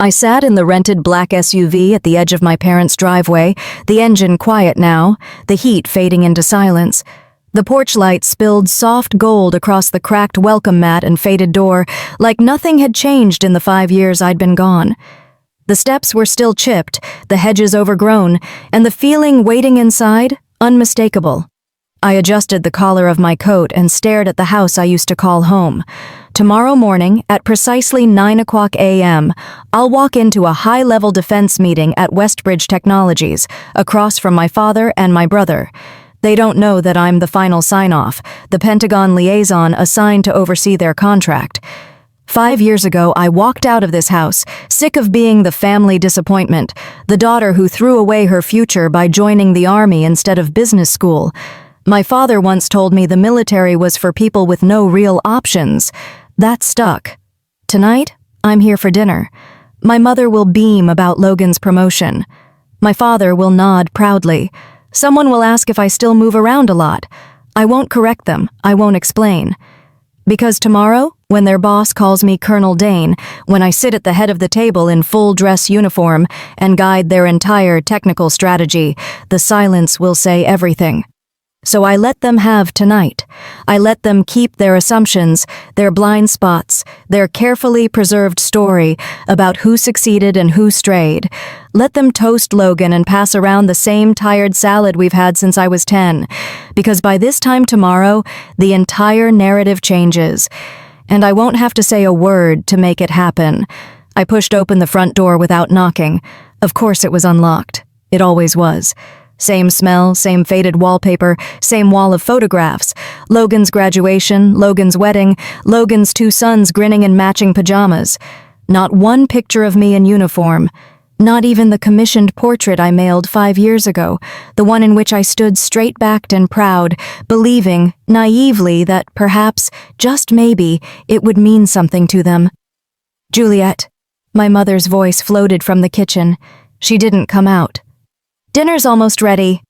I sat in the rented black SUV at the edge of my parents' driveway, the engine quiet now, the heat fading into silence. The porch light spilled soft gold across the cracked welcome mat and faded door, like nothing had changed in the 5 years I'd been gone. The steps were still chipped, the hedges overgrown, and the feeling waiting inside, unmistakable. I adjusted the collar of my coat and stared at the house I used to call home. Tomorrow morning, at precisely 9 a.m., I'll walk into a high-level defense meeting at Westbridge Technologies, across from my father and my brother. They don't know that I'm the final sign-off, the Pentagon liaison assigned to oversee their contract. 5 years ago, I walked out of this house, sick of being the family disappointment, the daughter who threw away her future by joining the army instead of business school. My father once told me the military was for people with no real options. That stuck. Tonight, I'm here for dinner. My mother will beam about Logan's promotion. My father will nod proudly. Someone will ask if I still move around a lot. I won't correct them. I won't explain. Because tomorrow, when their boss calls me Colonel Dane, when I sit at the head of the table in full dress uniform and guide their entire technical strategy, the silence will say everything. So I let them have tonight. I let them keep their assumptions, their blind spots, their carefully preserved story about who succeeded and who strayed. Let them toast Logan and pass around the same tired salad we've had since I was 10. Because by this time tomorrow, the entire narrative changes. And I won't have to say a word to make it happen. I pushed open the front door without knocking. Of course it was unlocked. It always was. Same smell, same faded wallpaper, same wall of photographs. Logan's graduation, Logan's wedding, Logan's 2 sons grinning in matching pajamas. Not one picture of me in uniform. Not even the commissioned portrait I mailed 5 years ago, the one in which I stood straight-backed and proud, believing, naively, that perhaps, just maybe, it would mean something to them. Juliet. My mother's voice floated from the kitchen. She didn't come out. Dinner's almost ready.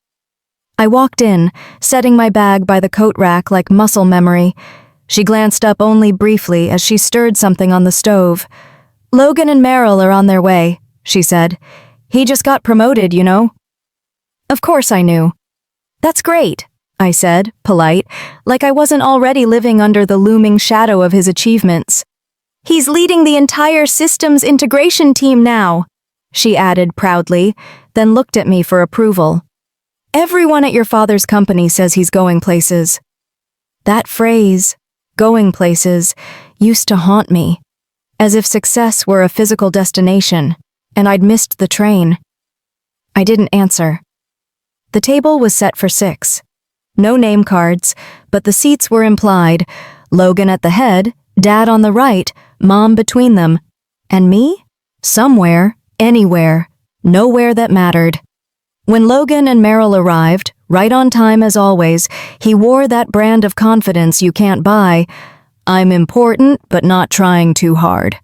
I walked in, setting my bag by the coat rack like muscle memory. She glanced up only briefly as she stirred something on the stove. Logan and Meryl are on their way, she said. He just got promoted, you know. Of course I knew. That's great, I said, polite, like I wasn't already living under the looming shadow of his achievements. He's leading the entire systems integration team now, she added proudly, then looked at me for approval. Everyone at your father's company says he's going places. That phrase, going places, used to haunt me, as if success were a physical destination, and I'd missed the train. I didn't answer. The table was set for 6. No name cards, but the seats were implied. Logan at the head, Dad on the right, Mom between them. And me? Somewhere, anywhere. Nowhere that mattered. When Logan and Meryl arrived, right on time as always, he wore that brand of confidence you can't buy. I'm important, but not trying too hard.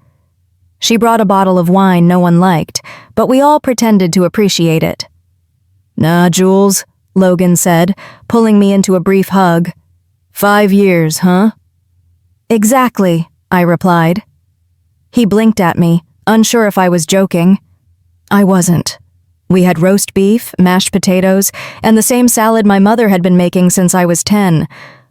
She brought a bottle of wine no one liked, but we all pretended to appreciate it. Nah, Jules, Logan said, pulling me into a brief hug. 5 years, huh? Exactly, I replied. He blinked at me, unsure if I was joking. I wasn't. We had roast beef, mashed potatoes, and the same salad my mother had been making since I was 10.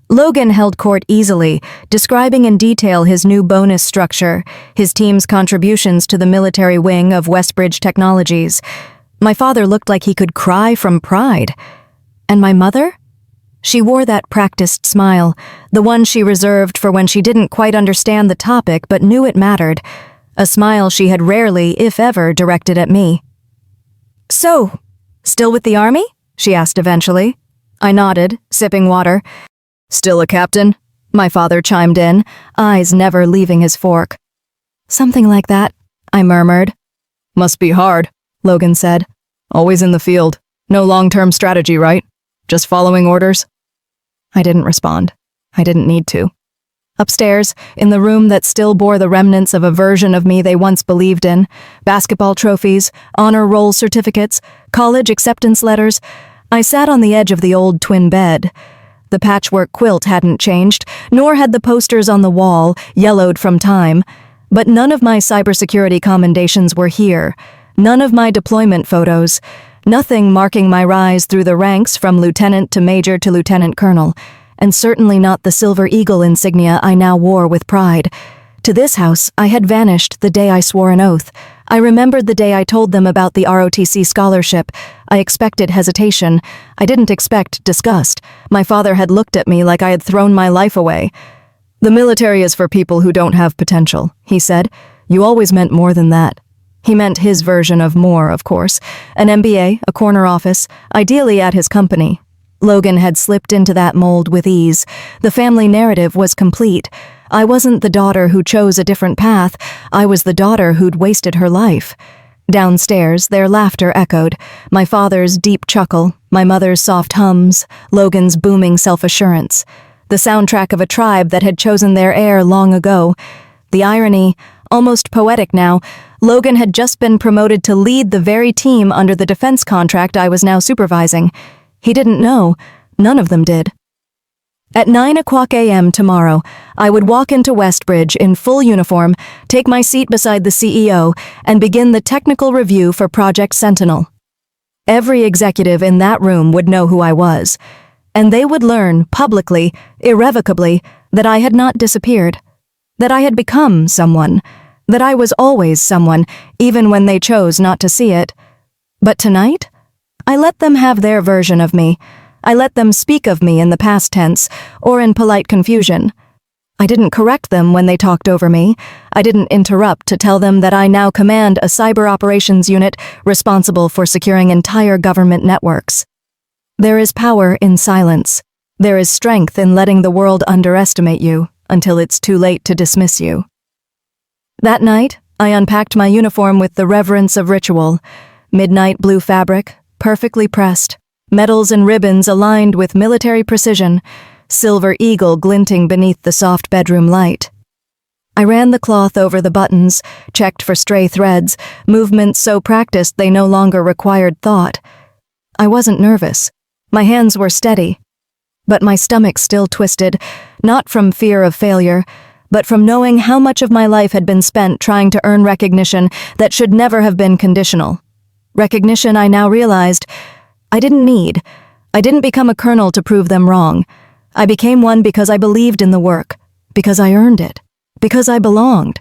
Logan held court easily, describing in detail his new bonus structure, his team's contributions to the military wing of Westbridge Technologies. My father looked like he could cry from pride. And my mother? She wore that practiced smile, the one she reserved for when she didn't quite understand the topic but knew it mattered. A smile she had rarely, if ever, directed at me. So, still with the army? She asked eventually. I nodded, sipping water. Still a captain? My father chimed in, eyes never leaving his fork. Something like that, I murmured. Must be hard, Logan said. Always in the field. No long-term strategy, right? Just following orders? I didn't respond. I didn't need to. Upstairs, in the room that still bore the remnants of a version of me they once believed in, basketball trophies, honor roll certificates, college acceptance letters, I sat on the edge of the old twin bed. The patchwork quilt hadn't changed, nor had the posters on the wall, yellowed from time. But none of my cybersecurity commendations were here, none of my deployment photos, nothing marking my rise through the ranks from lieutenant to major to lieutenant colonel, and certainly not the Silver Eagle insignia I now wore with pride. To this house, I had vanished the day I swore an oath. I remembered the day I told them about the ROTC scholarship. I expected hesitation. I didn't expect disgust. My father had looked at me like I had thrown my life away. "The military is for people who don't have potential," he said. "You always meant more than that." He meant his version of more, of course. An MBA, a corner office, ideally at his company. Logan had slipped into that mold with ease. The family narrative was complete. I wasn't the daughter who chose a different path. I was the daughter who'd wasted her life. Downstairs, their laughter echoed. My father's deep chuckle, my mother's soft hums, Logan's booming self-assurance. The soundtrack of a tribe that had chosen their heir long ago. The irony, almost poetic now, Logan had just been promoted to lead the very team under the defense contract I was now supervising. He didn't know. None of them did. At 9:00 a.m. tomorrow, I would walk into Westbridge in full uniform, take my seat beside the CEO, and begin the technical review for Project Sentinel. Every executive in that room would know who I was, and they would learn, publicly, irrevocably, that I had not disappeared, that I had become someone, that I was always someone, even when they chose not to see it. But tonight, I let them have their version of me. I let them speak of me in the past tense, or in polite confusion. I didn't correct them when they talked over me. I didn't interrupt to tell them that I now command a cyber operations unit responsible for securing entire government networks. There is power in silence. There is strength in letting the world underestimate you until it's too late to dismiss you. That night, I unpacked my uniform with the reverence of ritual. Midnight blue fabric, perfectly pressed, medals and ribbons aligned with military precision, Silver Eagle glinting beneath the soft bedroom light. I ran the cloth over the buttons, checked for stray threads, movements so practiced they no longer required thought. I wasn't nervous. My hands were steady. But my stomach still twisted, not from fear of failure, but from knowing how much of my life had been spent trying to earn recognition that should never have been conditional. Recognition I now realized I didn't need. I didn't become a colonel to prove them wrong. I became one because I believed in the work, because I earned it, because I belonged.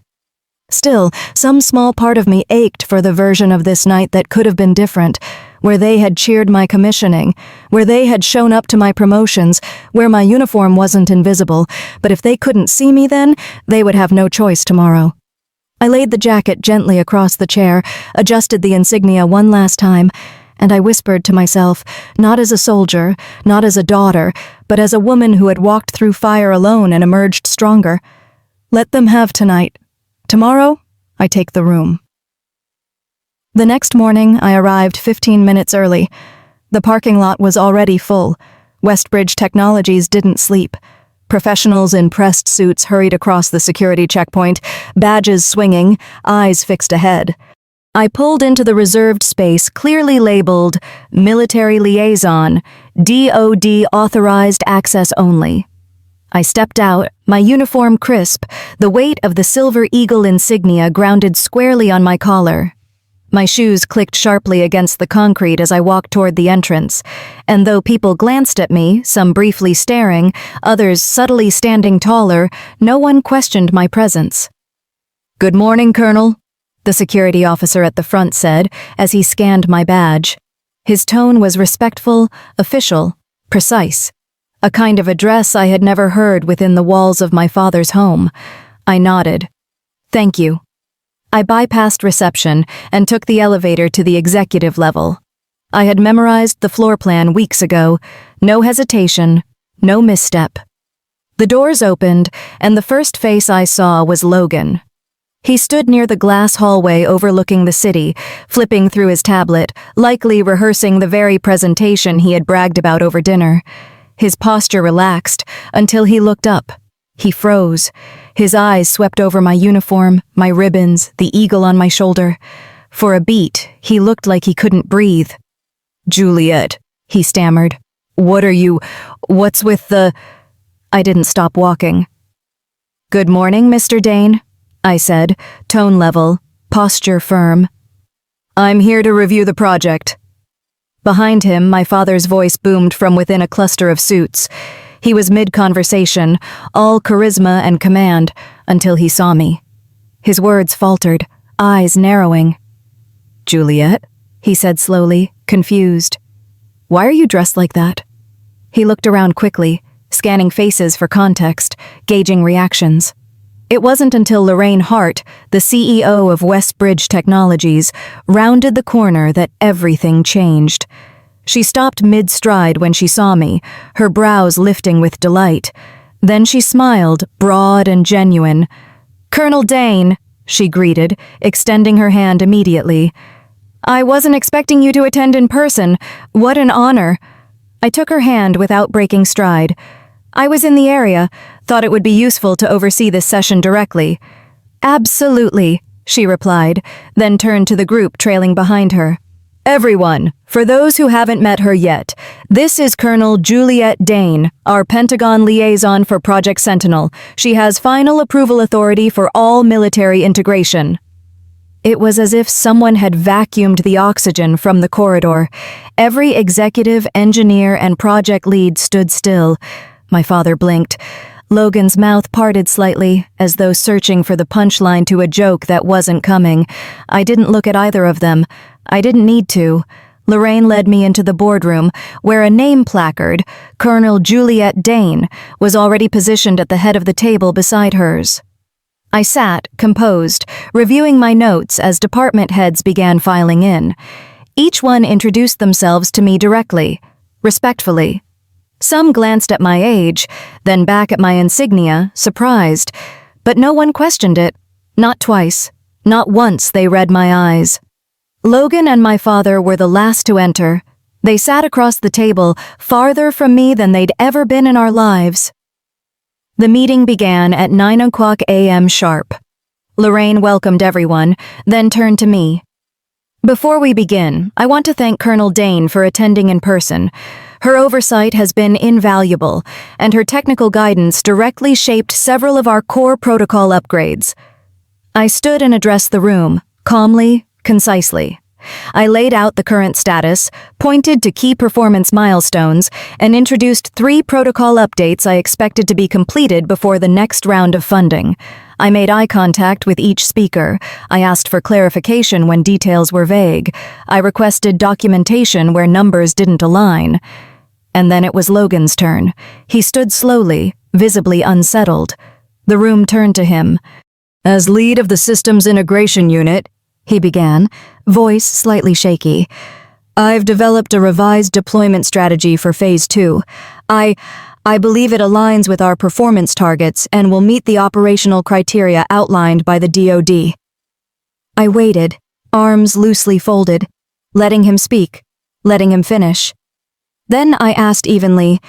Still, some small part of me ached for the version of this night that could have been different, where they had cheered my commissioning, where they had shown up to my promotions, where my uniform wasn't invisible, but if they couldn't see me then, they would have no choice tomorrow. I laid the jacket gently across the chair, adjusted the insignia one last time, and I whispered to myself, not as a soldier, not as a daughter, but as a woman who had walked through fire alone and emerged stronger. Let them have tonight. Tomorrow, I take the room. The next morning, I arrived 15 minutes early. The parking lot was already full. Westbridge Technologies didn't sleep. Professionals in pressed suits hurried across the security checkpoint, badges swinging, eyes fixed ahead. I pulled into the reserved space clearly labeled Military Liaison, DOD Authorized Access Only. I stepped out, my uniform crisp, the weight of the Silver Eagle insignia grounded squarely on my collar. My shoes clicked sharply against the concrete as I walked toward the entrance, and though people glanced at me, some briefly staring, others subtly standing taller, no one questioned my presence. "Good morning, Colonel," the security officer at the front said as he scanned my badge. His tone was respectful, official, precise. A kind of address I had never heard within the walls of my father's home. I nodded. "Thank you." I bypassed reception and took the elevator to the executive level. I had memorized the floor plan weeks ago. No hesitation, no misstep. The doors opened, and the first face I saw was Logan. He stood near the glass hallway overlooking the city, flipping through his tablet, likely rehearsing the very presentation he had bragged about over dinner. His posture relaxed until he looked up. He froze. His eyes swept over my uniform, my ribbons, the eagle on my shoulder. For a beat, he looked like he couldn't breathe. "Juliet," he stammered. What's with the—" I didn't stop walking. "Good morning, Mr. Dane," I said, tone level, posture firm. I'm here to review the project. Behind him, my father's voice boomed from within a cluster of suits. He was mid-conversation, all charisma and command, until he saw me. His words faltered, eyes narrowing. Juliet, he said slowly, confused. Why are you dressed like that? He looked around quickly, scanning faces for context, gauging reactions. It wasn't until Lorraine Hart, the CEO of Westbridge Technologies, rounded the corner that everything changed. She stopped mid-stride when she saw me, her brows lifting with delight. Then she smiled, broad and genuine. Colonel Dane, she greeted, extending her hand immediately. I wasn't expecting you to attend in person. What an honor. I took her hand without breaking stride. I was in the area, thought it would be useful to oversee this session directly. Absolutely, she replied, then turned to the group trailing behind her. Everyone, for those who haven't met her yet, this is Colonel Juliet Dane, our Pentagon liaison for Project Sentinel. She has final approval authority for all military integration. It was as if someone had vacuumed the oxygen from the corridor. Every executive, engineer, and project lead stood still. My father blinked. Logan's mouth parted slightly, as though searching for the punchline to a joke that wasn't coming. I didn't look at either of them. I didn't need to. Lorraine led me into the boardroom, where a name placard, Colonel Juliet Dane, was already positioned at the head of the table beside hers. I sat, composed, reviewing my notes as department heads began filing in. Each one introduced themselves to me directly, respectfully. Some glanced at my age, then back at my insignia, surprised. But no one questioned it. Not twice. Not once they read my eyes. Logan and my father were the last to enter. They sat across the table, farther from me than they'd ever been in our lives. The meeting began at 9:00 a.m. sharp. Lorraine welcomed everyone, then turned to me. Before we begin, I want to thank Colonel Dane for attending in person. Her oversight has been invaluable, and her technical guidance directly shaped several of our core protocol upgrades. I stood and addressed the room, calmly, concisely. I laid out the current status, pointed to key performance milestones, and introduced 3 protocol updates I expected to be completed before the next round of funding. I made eye contact with each speaker. I asked for clarification when details were vague. I requested documentation where numbers didn't align. And then it was Logan's turn. He stood slowly, visibly unsettled. The room turned to him. As lead of the Systems Integration Unit, he began, voice slightly shaky, I've developed a revised deployment strategy for Phase 2. I believe it aligns with our performance targets and will meet the operational criteria outlined by the DoD. I waited, arms loosely folded, letting him speak, letting him finish. Then I asked evenly,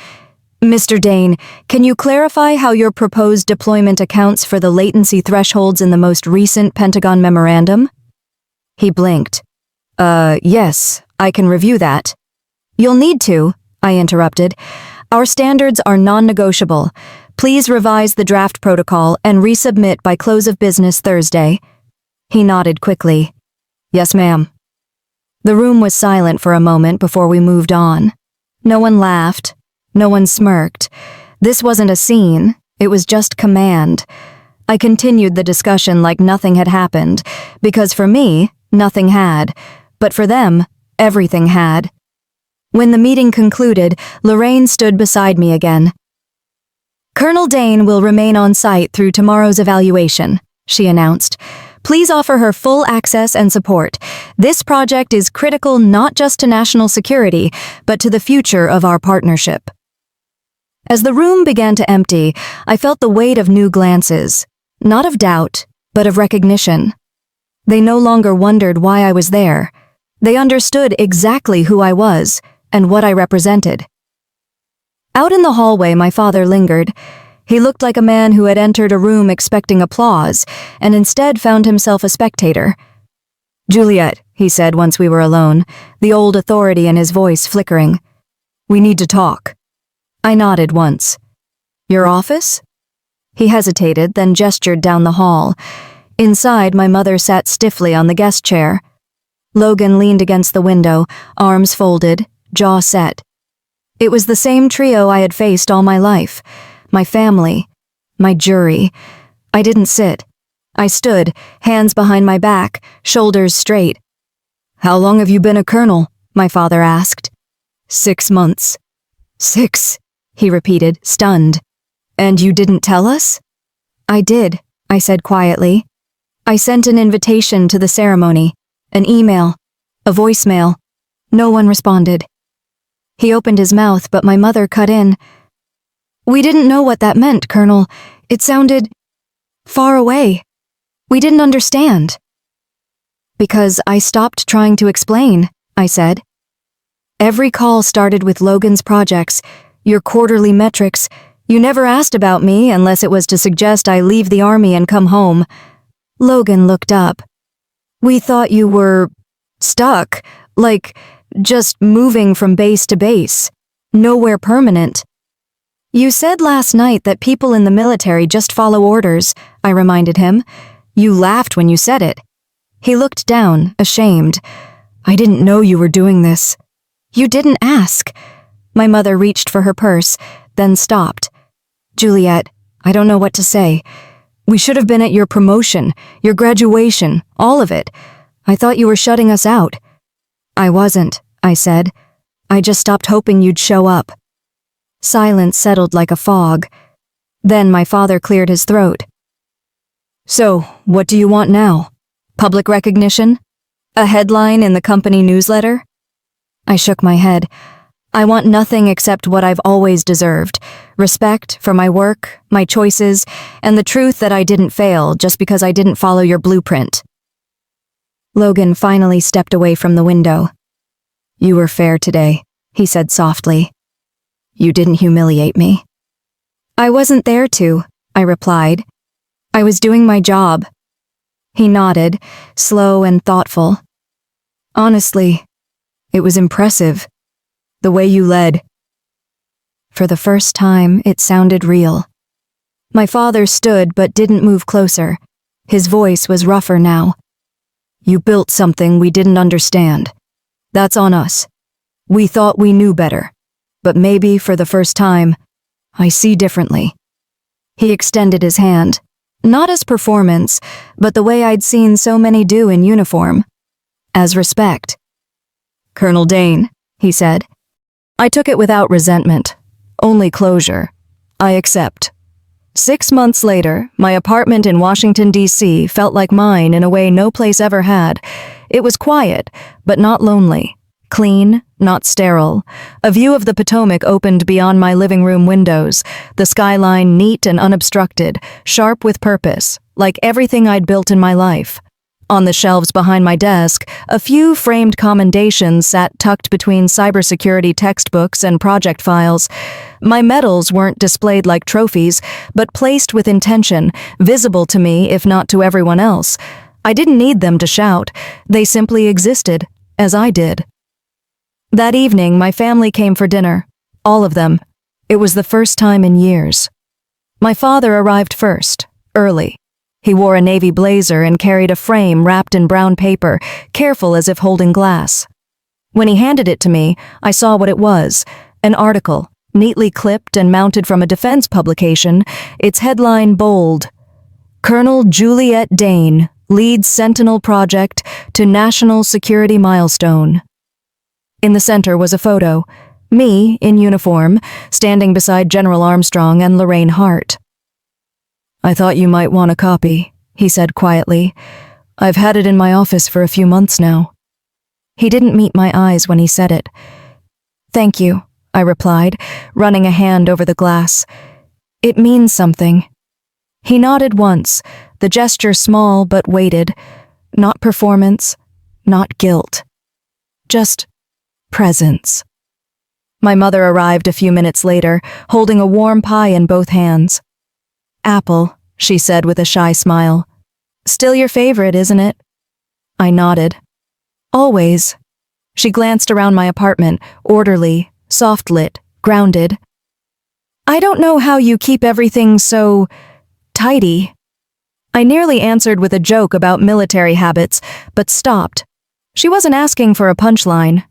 Mr. Dane, can you clarify how your proposed deployment accounts for the latency thresholds in the most recent Pentagon memorandum? He blinked. Yes, I can review that. You'll need to, I interrupted. Our standards are non-negotiable. Please revise the draft protocol and resubmit by close of business Thursday. He nodded quickly. Yes, ma'am. The room was silent for a moment before we moved on. No one laughed. No one smirked. This wasn't a scene. It was just command. I continued the discussion like nothing had happened, because for me, nothing had. But for them, everything had. When the meeting concluded, Lorraine stood beside me again. Colonel Dane will remain on site through tomorrow's evaluation, she announced. Please offer her full access and support. This project is critical not just to national security, but to the future of our partnership. As the room began to empty, I felt the weight of new glances, not of doubt, but of recognition. They no longer wondered why I was there. They understood exactly who I was and what I represented. Out in the hallway, my father lingered. He looked like a man who had entered a room expecting applause and instead found himself a spectator. Juliet, he said once we were alone, the old authority in his voice flickering. We need to talk. I nodded once. Your office? He hesitated, then gestured down the hall. Inside, my mother sat stiffly on the guest chair. Logan leaned against the window, arms folded, jaw set. It was the same trio I had faced all my life. My family. My jury. I didn't sit. I stood, hands behind my back, shoulders straight. "How long have you been a colonel?" my father asked. 6 months. 6, he repeated, stunned. "And you didn't tell us?" "I did," I said quietly. "I sent an invitation to the ceremony, an email, a voicemail. No one responded." He opened his mouth, but my mother cut in. "We didn't know what that meant, Colonel. It sounded far away. We didn't understand." "Because I stopped trying to explain," I said. "Every call started with Logan's projects, your quarterly metrics. You never asked about me unless it was to suggest I leave the army and come home." Logan looked up. "We thought you were stuck, like just moving from base to base. Nowhere permanent." "You said last night that people in the military just follow orders," I reminded him. "You laughed when you said it." He looked down, ashamed. "I didn't know you were doing this." "You didn't ask." My mother reached for her purse, then stopped. "Juliet, I don't know what to say. We should have been at your promotion, your graduation, all of it. I thought you were shutting us out." "I wasn't," I said. "I just stopped hoping you'd show up." Silence settled like a fog. Then my father cleared his throat. "So, what do you want now? Public recognition? A headline in the company newsletter?" I shook my head. "I want nothing except what I've always deserved. Respect for my work, my choices, and the truth that I didn't fail just because I didn't follow your blueprint." Logan finally stepped away from the window. "You were fair today," he said softly. "You didn't humiliate me." "I wasn't there to," I replied. "I was doing my job." He nodded, slow and thoughtful. "Honestly, it was impressive. The way you led." For the first time, it sounded real. My father stood but didn't move closer. His voice was rougher now. "You built something we didn't understand. That's on us. We thought we knew better. But maybe for the first time, I see differently." He extended his hand, not as performance, but the way I'd seen so many do in uniform. As respect. "Colonel Dane," he said. I took it without resentment, only closure. I accept. 6 months later, my apartment in Washington, D.C. felt like mine in a way no place ever had. It was quiet, but not lonely. Clean, not sterile. A view of the Potomac opened beyond my living room windows, the skyline neat and unobstructed, sharp with purpose, like everything I'd built in my life. On the shelves behind my desk, a few framed commendations sat tucked between cybersecurity textbooks and project files. My medals weren't displayed like trophies, but placed with intention, visible to me if not to everyone else. I didn't need them to shout. They simply existed, as I did. That evening, my family came for dinner. All of them. It was the first time in years. My father arrived first, early. He wore a navy blazer and carried a frame wrapped in brown paper, careful as if holding glass. When he handed it to me, I saw what it was, an article, neatly clipped and mounted from a defense publication, its headline bold, "Colonel Juliet Dane leads Sentinel Project to National Security Milestone." In the center was a photo, me, in uniform, standing beside General Armstrong and Lorraine Hart. "I thought you might want a copy," he said quietly. "I've had it in my office for a few months now." He didn't meet my eyes when he said it. "Thank you," I replied, running a hand over the glass. "It means something." He nodded once, the gesture small but weighted. Not performance, not guilt. Just presence. My mother arrived a few minutes later, holding a warm pie in both hands. "Apple," she said with a shy smile. "Still your favorite, isn't it?" I nodded. "Always." She glanced around my apartment, orderly, soft-lit, grounded. "I don't know how you keep everything so tidy." I nearly answered with a joke about military habits, but stopped. She wasn't asking for a punchline.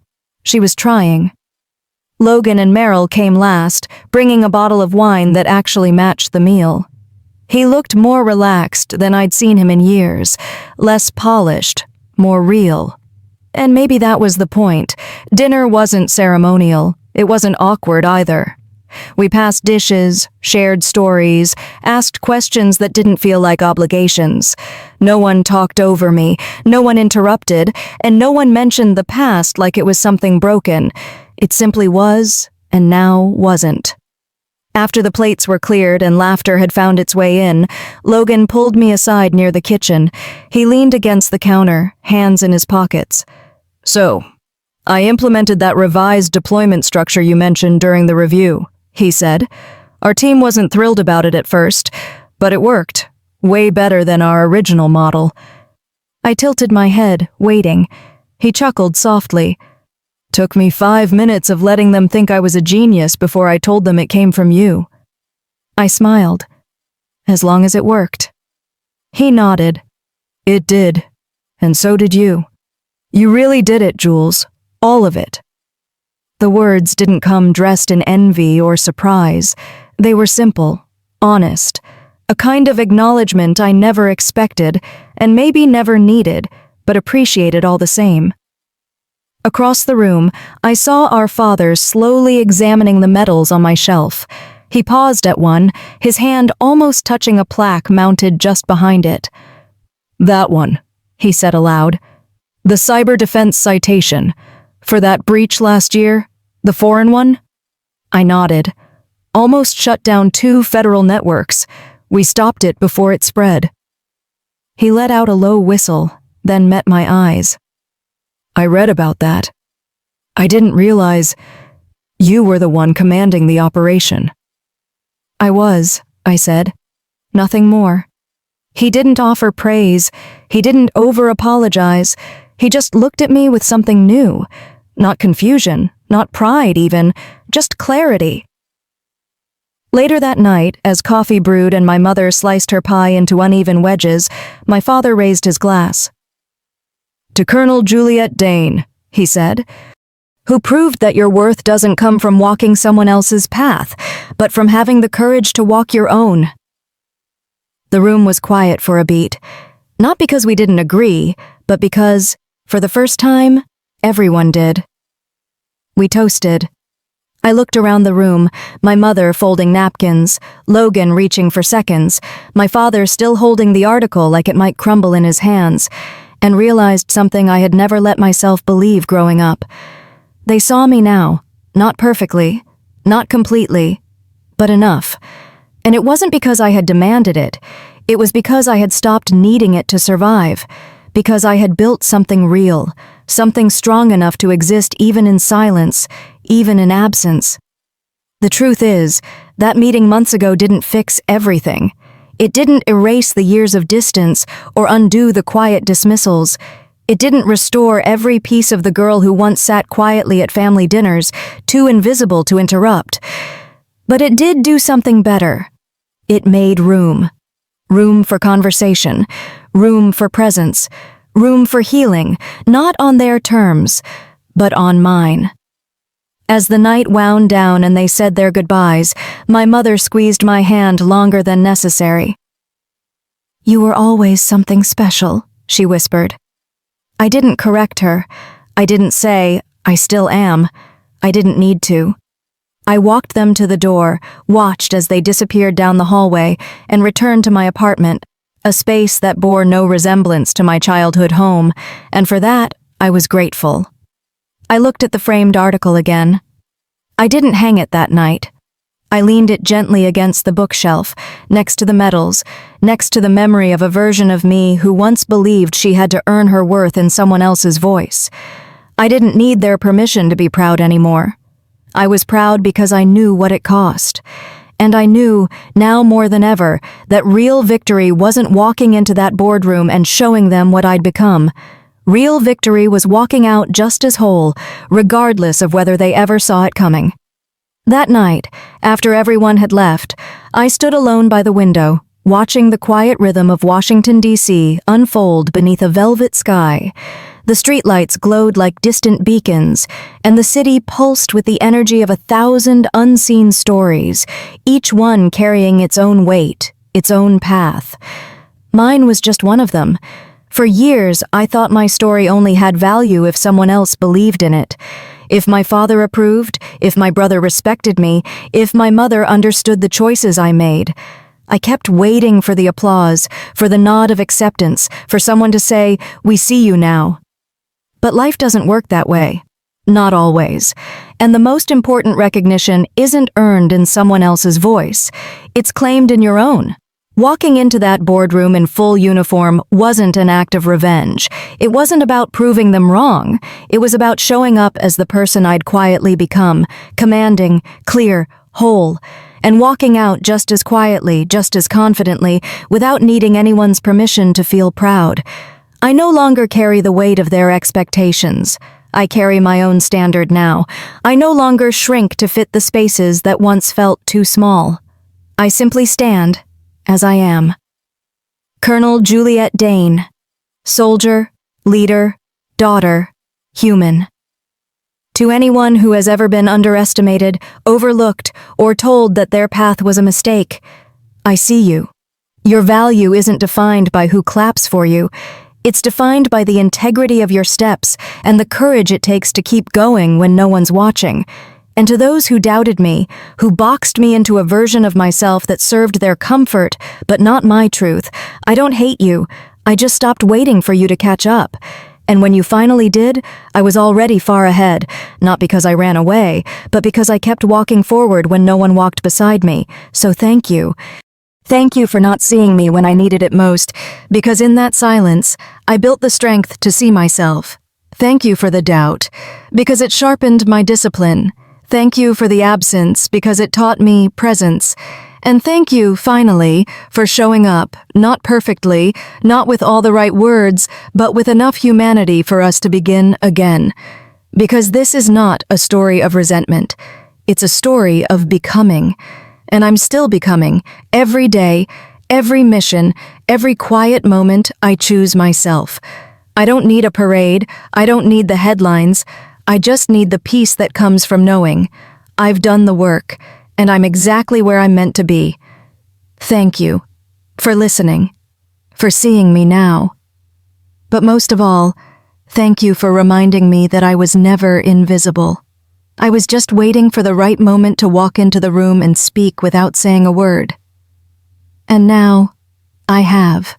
She was trying. Logan and Merrill came last, bringing a bottle of wine that actually matched the meal. He looked more relaxed than I'd seen him in years, less polished, more real. And maybe that was the point. Dinner wasn't ceremonial. It wasn't awkward either. We passed dishes, shared stories, asked questions that didn't feel like obligations. No one talked over me, no one interrupted, and no one mentioned the past like it was something broken. It simply was, and now wasn't. After the plates were cleared and laughter had found its way in, Logan pulled me aside near the kitchen. He leaned against the counter, hands in his pockets. "So, I implemented that revised deployment structure you mentioned during the review," he said. "Our team wasn't thrilled about it at first, but it worked. Way better than our original model." I tilted my head, waiting. He chuckled softly. "Took me 5 minutes of letting them think I was a genius before I told them it came from you." I smiled. "As long as it worked." He nodded. "It did. And so did you. You really did it, Jules. All of it." The words didn't come dressed in envy or surprise. They were simple, honest, a kind of acknowledgement I never expected, and maybe never needed, but appreciated all the same. Across the room, I saw our father slowly examining the medals on my shelf. He paused at one, his hand almost touching a plaque mounted just behind it. "That one," he said aloud. "The cyber defense citation. For that breach last year, the foreign one?" I nodded. "Almost shut down 2 federal networks. We stopped it before it spread." He let out a low whistle, then met my eyes. "I read about that. I didn't realize you were the one commanding the operation." "I was," I said. Nothing more. He didn't offer praise. He didn't over-apologize. He just looked at me with something new. Not confusion, not pride even, just clarity. Later that night, as coffee brewed and my mother sliced her pie into uneven wedges, my father raised his glass. "To Colonel Juliet Dane," he said, "who proved that your worth doesn't come from walking someone else's path, but from having the courage to walk your own." The room was quiet for a beat, not because we didn't agree, but because, for the first time, everyone did. We toasted. I looked around the room, my mother folding napkins, Logan reaching for seconds, my father still holding the article like it might crumble in his hands, and realized something I had never let myself believe growing up. They saw me now, not perfectly, not completely, but enough. And it wasn't because I had demanded it. It was because I had stopped needing it to survive, because I had built something real, something strong enough to exist even in silence, even in absence. The truth is, that meeting months ago didn't fix everything. It didn't erase the years of distance or undo the quiet dismissals. It didn't restore every piece of the girl who once sat quietly at family dinners, too invisible to interrupt. But it did do something better. It made room. Room for conversation, room for presence, room for healing, not on their terms, but on mine. As the night wound down and they said their goodbyes, my mother squeezed my hand longer than necessary. "You were always something special," she whispered. I didn't correct her. I didn't say, "I still am." I didn't need to. I walked them to the door, watched as they disappeared down the hallway, and returned to my apartment, a space that bore no resemblance to my childhood home, and for that, I was grateful. I looked at the framed article again. I didn't hang it that night. I leaned it gently against the bookshelf, next to the medals, next to the memory of a version of me who once believed she had to earn her worth in someone else's voice. I didn't need their permission to be proud anymore. I was proud because I knew what it cost. And I knew, now more than ever, that real victory wasn't walking into that boardroom and showing them what I'd become. Real victory was walking out just as whole, regardless of whether they ever saw it coming. That night, after everyone had left, I stood alone by the window, watching the quiet rhythm of Washington, D.C. unfold beneath a velvet sky. The streetlights glowed like distant beacons, and the city pulsed with the energy of 1,000 unseen stories, each one carrying its own weight, its own path. Mine was just one of them. For years, I thought my story only had value if someone else believed in it. If my father approved, if my brother respected me, if my mother understood the choices I made. I kept waiting for the applause, for the nod of acceptance, for someone to say, "We see you now." But life doesn't work that way. Not always. And the most important recognition isn't earned in someone else's voice. It's claimed in your own. Walking into that boardroom in full uniform wasn't an act of revenge. It wasn't about proving them wrong. It was about showing up as the person I'd quietly become, commanding, clear, whole, and walking out just as quietly, just as confidently, without needing anyone's permission to feel proud. I no longer carry the weight of their expectations. I carry my own standard now. I no longer shrink to fit the spaces that once felt too small. I simply stand as I am. Colonel Juliet Dane. Soldier, leader, daughter, human. To anyone who has ever been underestimated, overlooked, or told that their path was a mistake, I see you. Your value isn't defined by who claps for you. It's defined by the integrity of your steps and the courage it takes to keep going when no one's watching. And to those who doubted me, who boxed me into a version of myself that served their comfort, but not my truth, I don't hate you. I just stopped waiting for you to catch up. And when you finally did, I was already far ahead, not because I ran away, but because I kept walking forward when no one walked beside me. So thank you. Thank you for not seeing me when I needed it most, because in that silence, I built the strength to see myself. Thank you for the doubt, because it sharpened my discipline. Thank you for the absence, because it taught me presence. And thank you, finally, for showing up, not perfectly, not with all the right words, but with enough humanity for us to begin again. Because this is not a story of resentment. It's a story of becoming. And I'm still becoming. Every day, every mission, every quiet moment, I choose myself. I don't need a parade. I don't need the headlines. I just need the peace that comes from knowing I've done the work, and I'm exactly where I'm meant to be. Thank you for listening, for seeing me now. But most of all, thank you for reminding me that I was never invisible. I was just waiting for the right moment to walk into the room and speak without saying a word. And now, I have.